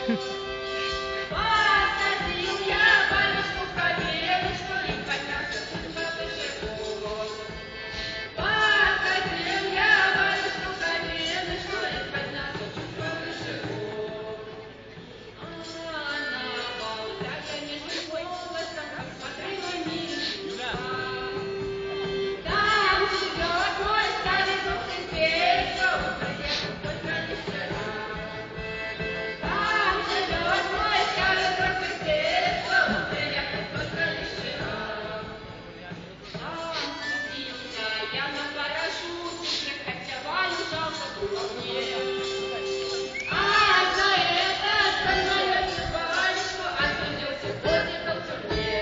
Посадил я батюшку в коленочку и поднялся по Посадил я батюшку в коленочку и поднялся чуть повыше гор. А на болтая нежным голосом посмотрела мимо. Там живет мой старый друг Сердечко, он приехал только не вчера. Там живет мой старый друг Сердечко, он приехал только не вчера. Там спустился я на парашюте, хотя Валю жалко было мне. А за это остальное Валечку отсудился годиком в тюрьме.